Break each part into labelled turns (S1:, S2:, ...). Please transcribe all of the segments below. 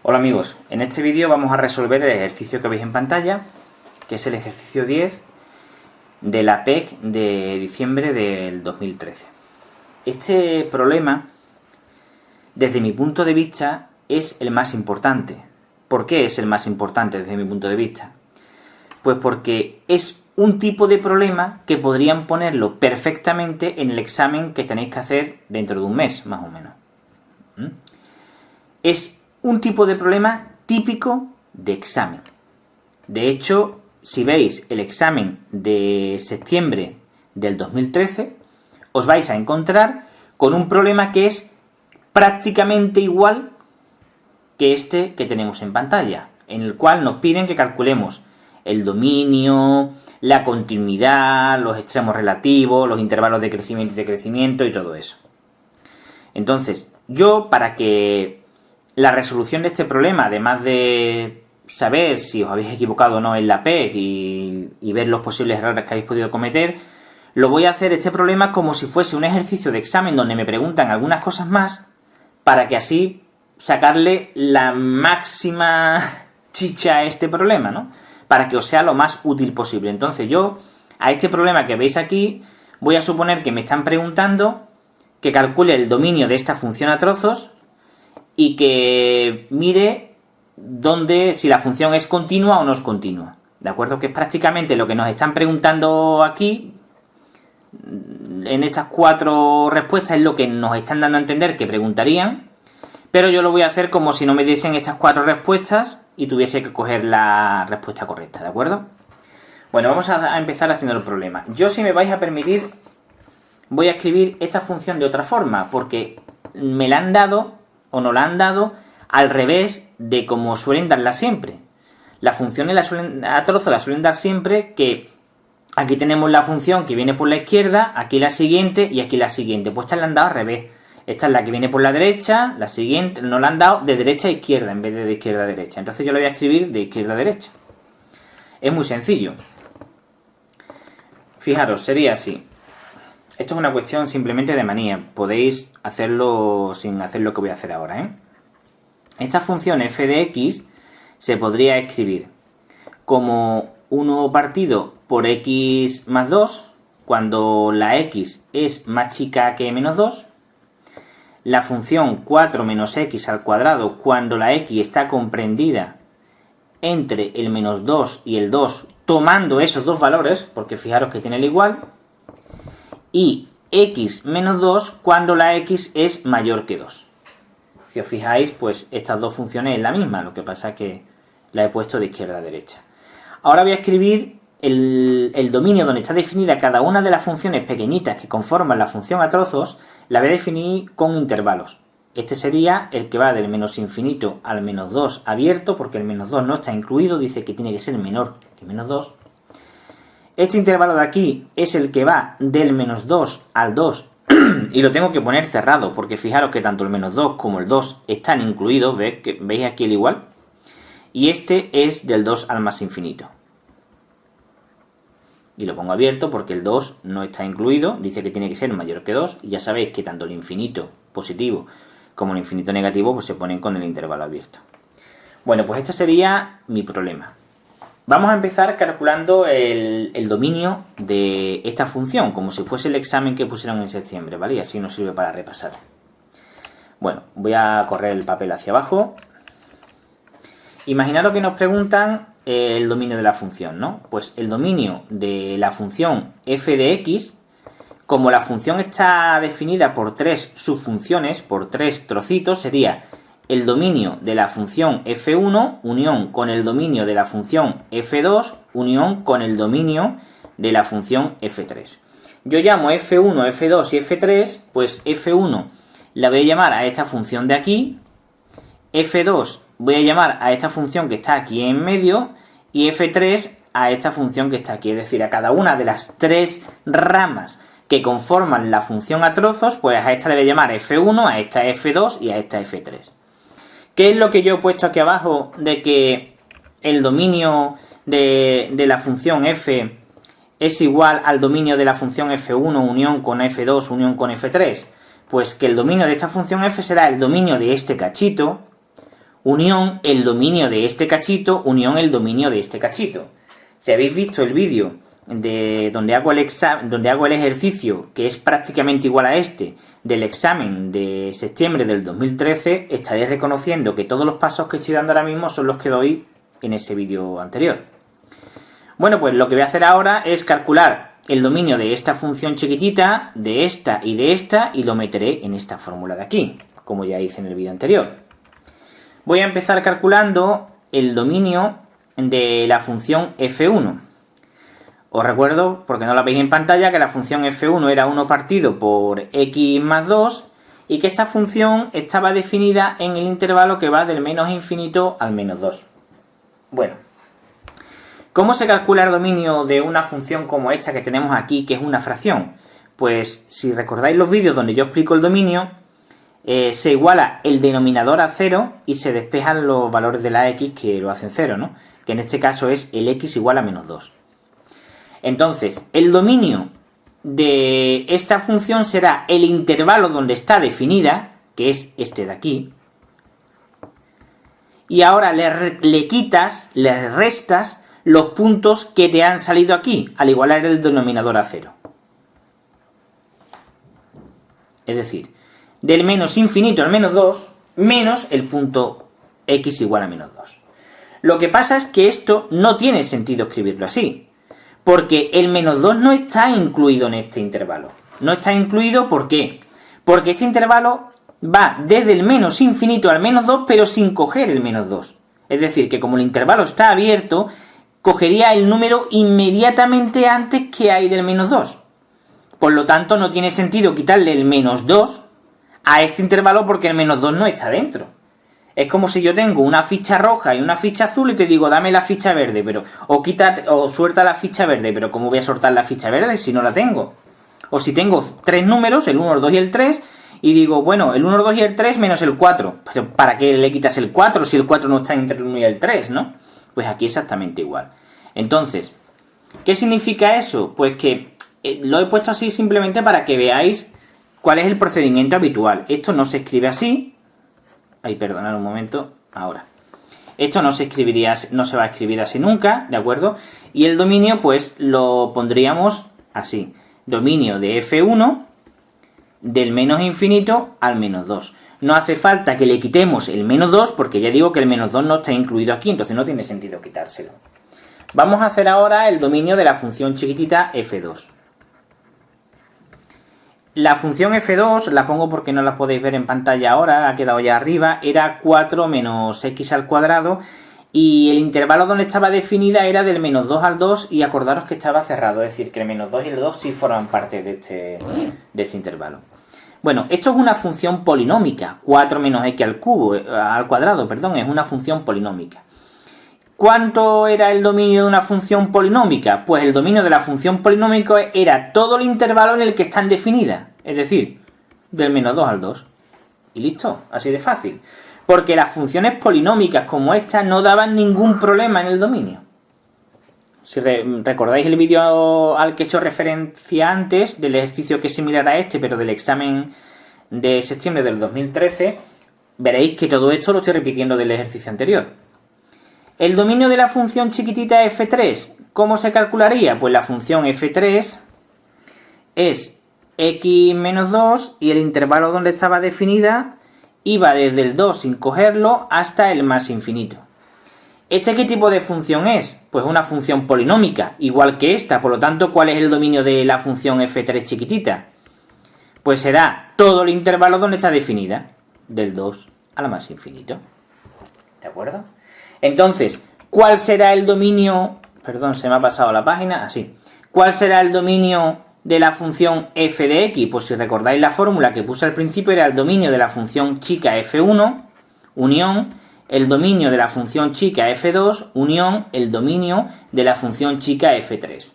S1: Hola amigos, en este vídeo vamos a resolver el ejercicio que veis en pantalla, que es el ejercicio 10 de la PEC de diciembre del 2013. Este problema, desde mi punto de vista, es el más importante. ¿Por qué es el más importante desde mi punto de vista? Pues porque es un tipo de problema que podrían ponerlo perfectamente en el examen que tenéis que hacer dentro de un mes, más o menos. Es un tipo de problema típico de examen. De hecho, si veis el examen de septiembre del 2013, os vais a encontrar con un problema que es prácticamente igual que este que tenemos en pantalla, en el cual nos piden que calculemos el dominio, la continuidad, los extremos relativos, los intervalos de crecimiento y decrecimiento y todo eso. Entonces, yo, para que la resolución de este problema, además de saber si os habéis equivocado o no en la PEC y ver los posibles errores que habéis podido cometer, lo voy a hacer este problema como si fuese un ejercicio de examen donde me preguntan algunas cosas más, para que así sacarle la máxima chicha a este problema, ¿no? Para que os sea lo más útil posible. Entonces yo, a este problema que veis aquí, voy a suponer que me están preguntando que calcule el dominio de esta función a trozos y que mire si la función es continua o no es continua. ¿De acuerdo? Que es prácticamente lo que nos están preguntando aquí. En estas 4 respuestas es lo que nos están dando a entender que preguntarían, pero yo lo voy a hacer como si no me diesen estas 4 respuestas y tuviese que coger la respuesta correcta, ¿de acuerdo? Bueno, vamos a empezar haciendo el problema. Yo, si me vais a permitir, voy a escribir esta función de otra forma, porque me la han dado o no la han dado al revés de como suelen darla siempre. Las funciones a trozo las suelen dar siempre, que aquí tenemos la función que viene por la izquierda, aquí la siguiente y aquí la siguiente. Pues esta la han dado al revés. Esta es la que viene por la derecha, la siguiente no la han dado de derecha a izquierda en vez de izquierda a derecha. Entonces yo lo voy a escribir de izquierda a derecha. Es muy sencillo. Fijaros, sería así. Esto es una cuestión simplemente de manía. Podéis hacerlo sin hacer lo que voy a hacer ahora, ¿eh? Esta función f de x se podría escribir como 1 partido por x más 2, cuando la x es más chica que menos 2. La función 4 menos x al cuadrado, cuando la x está comprendida entre el menos 2 y el 2, tomando esos dos valores, porque fijaros que tiene el igual. Y x menos 2 cuando la x es mayor que 2. Si os fijáis, pues estas dos funciones es la misma, lo que pasa es que la he puesto de izquierda a derecha. Ahora voy a escribir el dominio donde está definida cada una de las funciones pequeñitas que conforman la función a trozos, la voy a definir con intervalos. Este sería el que va del menos infinito al menos 2 abierto, porque el menos 2 no está incluido, dice que tiene que ser menor que menos 2. Este intervalo de aquí es el que va del menos 2 al 2 y lo tengo que poner cerrado, porque fijaros que tanto el menos 2 como el 2 están incluidos, ¿veis aquí el igual? Y este es del 2 al más infinito. Y lo pongo abierto porque el 2 no está incluido, dice que tiene que ser mayor que 2, y ya sabéis que tanto el infinito positivo como el infinito negativo pues se ponen con el intervalo abierto. Bueno, pues este sería mi problema. Vamos a empezar calculando el dominio de esta función, como si fuese el examen que pusieron en septiembre, ¿vale? Y así nos sirve para repasar. Bueno, voy a correr el papel hacia abajo. Imaginaros que nos preguntan el dominio de la función, ¿no? Pues el dominio de la función f de x, como la función está definida por 3 subfunciones, por 3 trocitos, sería el dominio de la función f1 unión con el dominio de la función f2 unión con el dominio de la función f3. Yo llamo f1, f2 y f3, pues f1 la voy a llamar a esta función de aquí, f2 voy a llamar a esta función que está aquí en medio y f3 a esta función que está aquí. Es decir, a cada una de las 3 ramas que conforman la función a trozos, pues a esta le voy a llamar f1, a esta f2 y a esta f3. ¿Qué es lo que yo he puesto aquí abajo de que el dominio de la función f es igual al dominio de la función f1 unión con f2 unión con f3? Pues que el dominio de esta función f será el dominio de este cachito unión el dominio de este cachito, unión el dominio de este cachito. Si habéis visto el vídeo de donde hago el ejercicio, que es prácticamente igual a este, del examen de septiembre del 2013, estaréis reconociendo que todos los pasos que estoy dando ahora mismo son los que doy en ese vídeo anterior. Bueno, pues lo que voy a hacer ahora es calcular el dominio de esta función chiquitita, de esta, y lo meteré en esta fórmula de aquí, como ya hice en el vídeo anterior. Voy a empezar calculando el dominio de la función f1. Os recuerdo, porque no la veis en pantalla, que la función f1 era 1 partido por x más 2 y que esta función estaba definida en el intervalo que va del menos infinito al menos 2. Bueno, ¿cómo se calcula el dominio de una función como esta que tenemos aquí, que es una fracción? Pues si recordáis los vídeos donde yo explico el dominio, se iguala el denominador a 0 y se despejan los valores de la x que lo hacen 0, ¿no? Que en este caso es el x igual a menos 2. Entonces, el dominio de esta función será el intervalo donde está definida, que es este de aquí, y ahora le quitas, le restas los puntos que te han salido aquí, al igualar el denominador a 0. Es decir, del menos infinito al menos 2, menos el punto x igual a menos 2. Lo que pasa es que esto no tiene sentido escribirlo así, porque el menos 2 no está incluido en este intervalo. No está incluido, ¿por qué? Porque este intervalo va desde el menos infinito al menos 2, pero sin coger el menos 2. Es decir, que como el intervalo está abierto, cogería el número inmediatamente antes que hay del menos 2. Por lo tanto, no tiene sentido quitarle el menos 2 a este intervalo porque el menos 2 no está dentro. Es como si yo tengo una ficha roja y una ficha azul y te digo, dame la ficha verde, pero o suelta la ficha verde, pero ¿cómo voy a soltar la ficha verde si no la tengo? O si tengo 3 números, el 1, el 2 y el 3, y digo, bueno, el 1, el 2 y el 3 menos el 4. Pero ¿para qué le quitas el 4 si el 4 no está entre el 1 y el 3, no? Pues aquí exactamente igual. Entonces, ¿qué significa eso? Pues que lo he puesto así simplemente para que veáis cuál es el procedimiento habitual. Esto no se escribe así. Ay, perdonad un momento, ahora. Esto no se va a escribir así nunca, ¿de acuerdo? Y el dominio, pues, lo pondríamos así. Dominio de f1 del menos infinito al menos 2. No hace falta que le quitemos el menos 2, porque ya digo que el menos 2 no está incluido aquí, entonces no tiene sentido quitárselo. Vamos a hacer ahora el dominio de la función chiquitita f2. La función f2, la pongo porque no la podéis ver en pantalla ahora, ha quedado ya arriba, era 4 menos x al cuadrado y el intervalo donde estaba definida era del menos 2 al 2 y acordaros que estaba cerrado, es decir, que el menos 2 y el 2 sí forman parte de este intervalo. Bueno, esto es una función polinómica, 4 menos x al cuadrado, perdón, es una función polinómica. ¿Cuánto era el dominio de una función polinómica? Pues el dominio de la función polinómica era todo el intervalo en el que están definidas, es decir, del menos 2 al 2. Y listo, así de fácil. Porque las funciones polinómicas como esta no daban ningún problema en el dominio. Si recordáis el vídeo al que he hecho referencia antes, del ejercicio que es similar a este, pero del examen de septiembre del 2013, veréis que todo esto lo estoy repitiendo del ejercicio anterior. El dominio de la función chiquitita f3, ¿cómo se calcularía? Pues la función f3 es x menos 2 y el intervalo donde estaba definida iba desde el 2 sin cogerlo hasta el más infinito. ¿Este qué tipo de función es? Pues una función polinómica, igual que esta, por lo tanto, ¿cuál es el dominio de la función f3 chiquitita? Pues será todo el intervalo donde está definida, del 2 al más infinito. ¿De acuerdo? Entonces, ¿cuál será el dominio? Perdón, se me ha pasado la página, así. ¿Cuál será el dominio de la función f de x? Pues si recordáis la fórmula que puse al principio, era el dominio de la función chica f1, unión, el dominio de la función chica f2, unión, el dominio de la función chica f3.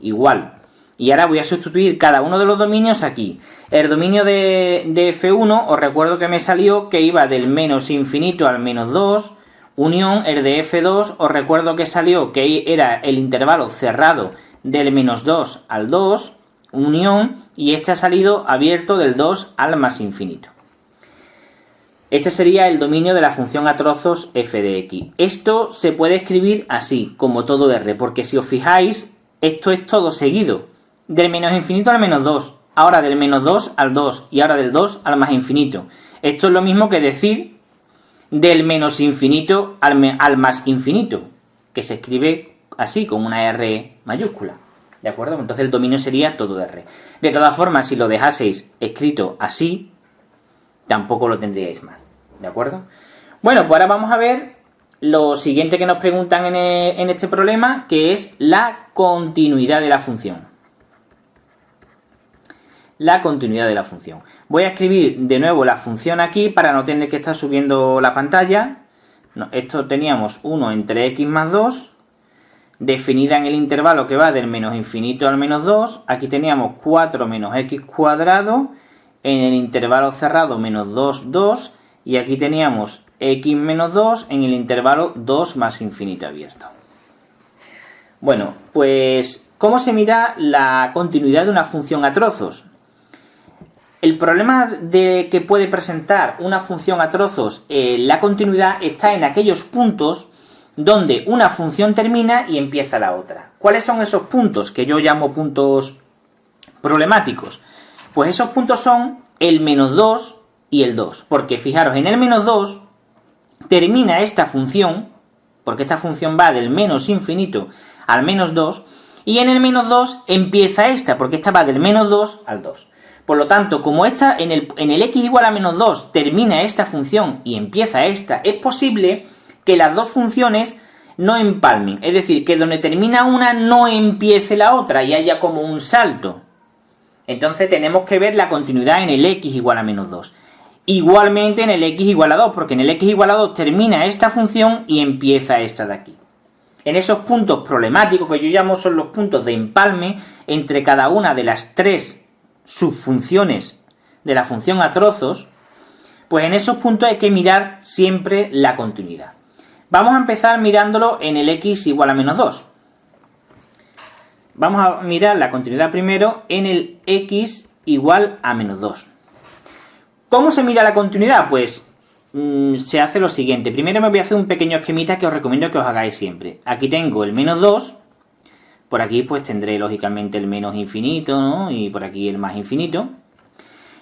S1: Igual. Y ahora voy a sustituir cada uno de los dominios aquí. El dominio de f1, os recuerdo que me salió que iba del menos infinito al menos 2, unión, el de f2, os recuerdo que salió que era el intervalo cerrado del menos 2 al 2, unión, y este ha salido abierto del 2 al más infinito. Este sería el dominio de la función a trozos f de x. Esto se puede escribir así, como todo r, porque si os fijáis, esto es todo seguido. Del menos infinito al menos 2, ahora del menos 2 al 2, y ahora del 2 al más infinito. Esto es lo mismo que decir del menos infinito al más infinito, que se escribe así, con una r mayúscula. ¿De acuerdo? Entonces el dominio sería todo r. De todas formas, si lo dejaseis escrito así, tampoco lo tendríais mal, ¿de acuerdo? Bueno, pues ahora vamos a ver lo siguiente que nos preguntan en este problema, que es la continuidad de la función. La continuidad de la función. Voy a escribir de nuevo la función aquí para no tener que estar subiendo la pantalla. No, esto teníamos 1 entre x más 2, definida en el intervalo que va del menos infinito al menos 2. Aquí teníamos 4 menos x cuadrado, en el intervalo cerrado menos 2, 2, y aquí teníamos x menos 2 en el intervalo 2 más infinito abierto. Bueno, pues, ¿cómo se mira la continuidad de una función a trozos? El problema de que puede presentar una función a trozos, la continuidad está en aquellos puntos donde una función termina y empieza la otra. ¿Cuáles son esos puntos que yo llamo puntos problemáticos? Pues esos puntos son el menos 2 y el 2, porque fijaros, en el menos 2 termina esta función, porque esta función va del menos infinito al menos 2, y en el menos 2 empieza esta, porque esta va del menos 2 al 2. Por lo tanto, como esta en el x igual a menos 2 termina esta función y empieza esta, es posible que las dos funciones no empalmen, es decir, que donde termina una no empiece la otra y haya como un salto. Entonces tenemos que ver la continuidad en el x igual a menos 2. Igualmente en el x igual a 2, porque en el x igual a 2 termina esta función y empieza esta de aquí. En esos puntos problemáticos que yo llamo son los puntos de empalme entre cada una de las tres subfunciones de la función a trozos, pues en esos puntos hay que mirar siempre la continuidad. Vamos a empezar mirándolo en el x igual a menos 2. Vamos a mirar la continuidad primero en el x igual a menos 2. ¿Cómo se mira la continuidad? Pues se hace lo siguiente. Primero me voy a hacer un pequeño esquemita que os recomiendo que os hagáis siempre. Aquí tengo el menos 2, por aquí pues tendré lógicamente el menos infinito, ¿no? Y por aquí el más infinito.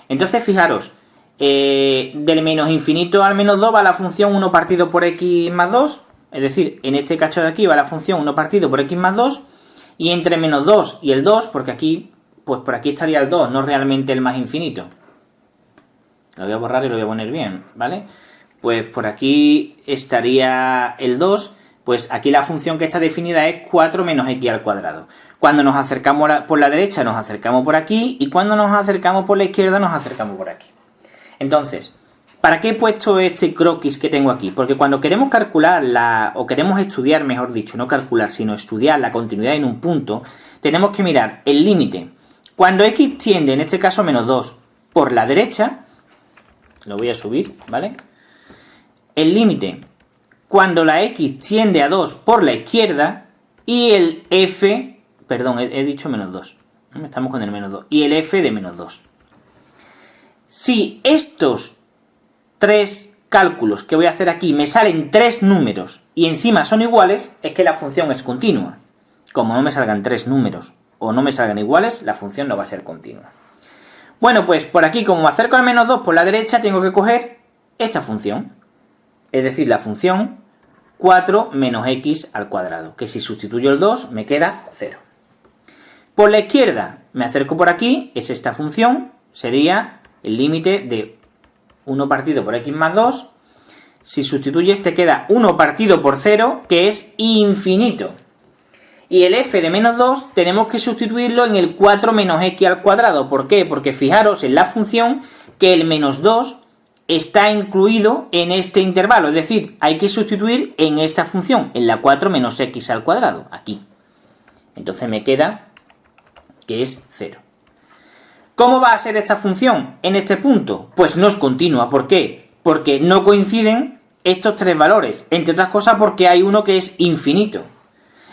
S1: Entonces fijaros, del menos infinito al menos 2 va la función 1 partido por x más 2, es decir, en este cacho de aquí va la función 1 partido por x más 2, y entre menos 2 y el 2, porque aquí, pues por aquí estaría el 2, no realmente el más infinito. Lo voy a borrar y lo voy a poner bien, ¿vale? Pues por aquí estaría el 2, pues aquí la función que está definida es 4 menos x al cuadrado. Cuando nos acercamos por la derecha nos acercamos por aquí, y cuando nos acercamos por la izquierda nos acercamos por aquí. Entonces, ¿para qué he puesto este croquis que tengo aquí? Porque cuando queremos calcular o queremos estudiar, mejor dicho, no calcular, sino estudiar la continuidad en un punto, tenemos que mirar el límite. Cuando x tiende, en este caso menos 2, por la derecha, lo voy a subir, ¿vale? El límite cuando la x tiende a 2 por la izquierda, y el f, perdón, he dicho menos 2, estamos con el menos 2, y el f de menos 2. Si estos tres cálculos que voy a hacer aquí me salen tres números y encima son iguales, es que la función es continua. Como no me salgan tres números o no me salgan iguales, la función no va a ser continua. Bueno, pues por aquí, como me acerco al menos 2 por la derecha, tengo que coger esta función. Es decir, la función 4 menos x al cuadrado, que si sustituyo el 2 me queda 0. Por la izquierda me acerco por aquí, es esta función, sería el límite de 1 partido por x más 2. Si sustituyes te queda 1 partido por 0, que es infinito. Y el f de menos 2 tenemos que sustituirlo en el 4 menos x al cuadrado. ¿Por qué? Porque fijaros en la función que el menos 2 está incluido en este intervalo. Es decir, hay que sustituir en esta función, en la 4 menos x al cuadrado, aquí. Entonces me queda que es 0. ¿Cómo va a ser esta función en este punto? Pues no es continua. ¿Por qué? Porque no coinciden estos tres valores. Entre otras cosas porque hay uno que es infinito.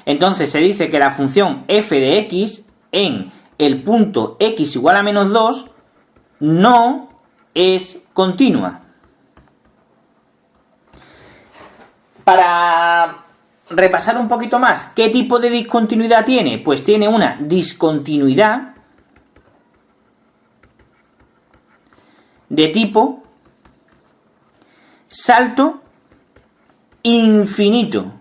S1: Entonces se dice que la función f de x en el punto x igual a menos 2 no es continua. Para repasar un poquito más, ¿qué tipo de discontinuidad tiene? Pues tiene una discontinuidad de tipo salto infinito.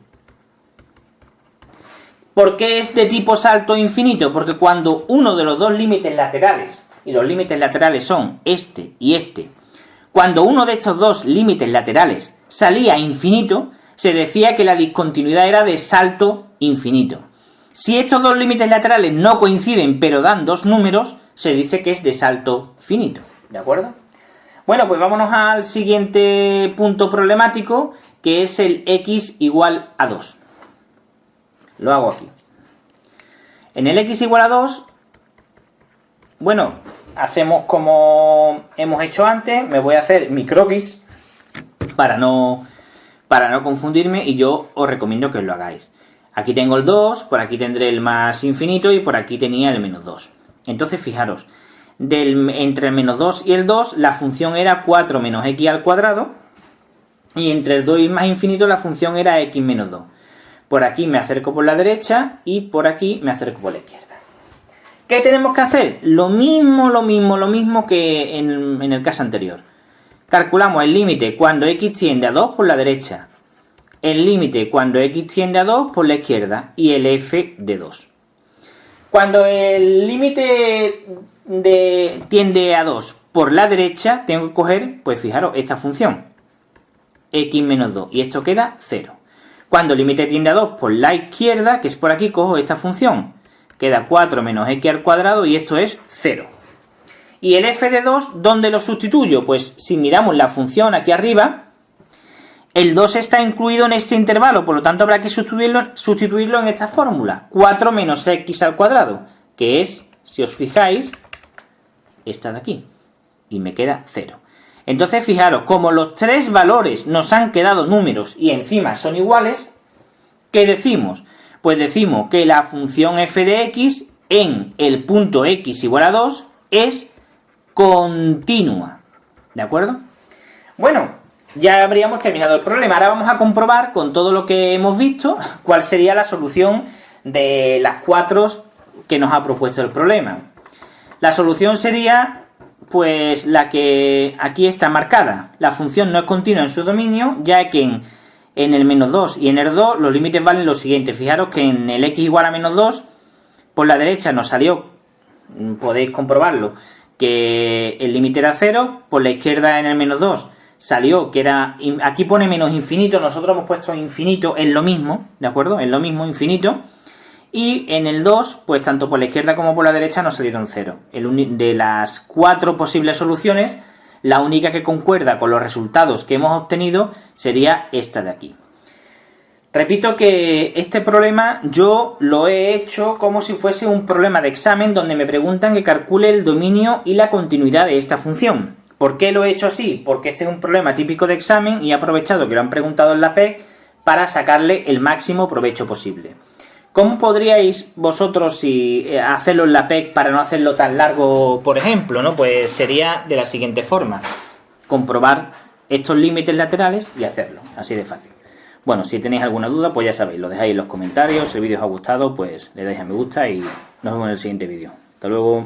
S1: ¿Por qué es de tipo salto infinito? Porque cuando uno de los dos límites laterales, y los límites laterales son este y este, cuando uno de estos dos límites laterales salía infinito, se decía que la discontinuidad era de salto infinito. Si estos dos límites laterales no coinciden pero dan dos números, se dice que es de salto finito. ¿De acuerdo? Bueno, pues vámonos al siguiente punto problemático, que es el x igual a 2. Lo hago aquí. En el x igual a 2, bueno, hacemos como hemos hecho antes. Me voy a hacer mi croquis para no confundirme, y yo os recomiendo que lo hagáis. Aquí tengo el 2, por aquí tendré el más infinito y por aquí tenía el menos 2. Entonces, fijaros, entre el menos 2 y el 2 la función era 4 menos x al cuadrado, y entre el 2 y el más infinito la función era x menos 2. Por aquí me acerco por la derecha y por aquí me acerco por la izquierda. ¿Qué tenemos que hacer? Lo mismo que en el caso anterior. Calculamos el límite cuando x tiende a 2 por la derecha, el límite cuando x tiende a 2 por la izquierda y el f de 2. Cuando el límite tiende a 2 por la derecha, tengo que coger, pues fijaros, esta función, x menos 2, y esto queda 0. Cuando el límite tiende a 2 por la izquierda, que es por aquí, cojo esta función, queda 4 menos x al cuadrado y esto es 0. ¿Y el f de 2 dónde lo sustituyo? Pues si miramos la función aquí arriba, el 2 está incluido en este intervalo, por lo tanto habrá que sustituirlo en esta fórmula. 4 menos x al cuadrado, que es, si os fijáis, esta de aquí. Y me queda 0. Entonces, fijaros, como los tres valores nos han quedado números y encima son iguales, ¿qué decimos? Pues decimos que la función f de x en el punto x igual a 2 es continua. ¿De acuerdo? Bueno, ya habríamos terminado el problema. Ahora vamos a comprobar con todo lo que hemos visto cuál sería la solución de las 4 que nos ha propuesto el problema. La solución sería, pues, la que aquí está marcada. La función no es continua en su dominio, ya que en el menos 2 y en el 2 los límites valen lo siguiente. Fijaros que en el x igual a menos 2, por la derecha nos salió, podéis comprobarlo, que el límite era 0, por la izquierda en el menos 2 salió que era, aquí pone menos infinito, nosotros hemos puesto infinito, es lo mismo, ¿de acuerdo? Es lo mismo, infinito. Y en el 2, pues tanto por la izquierda como por la derecha nos salieron 0. De las 4 posibles soluciones, la única que concuerda con los resultados que hemos obtenido sería esta de aquí. Repito que este problema yo lo he hecho como si fuese un problema de examen donde me preguntan que calcule el dominio y la continuidad de esta función. ¿Por qué lo he hecho así? Porque este es un problema típico de examen y he aprovechado que lo han preguntado en la PEC para sacarle el máximo provecho posible. ¿Cómo podríais vosotros hacerlo en la PEC para no hacerlo tan largo, por ejemplo, ¿no? Pues sería de la siguiente forma: comprobar estos límites laterales y hacerlo, así de fácil. Bueno, si tenéis alguna duda, pues ya sabéis, lo dejáis en los comentarios. Si el vídeo os ha gustado, pues le dais a me gusta y nos vemos en el siguiente vídeo. Hasta luego.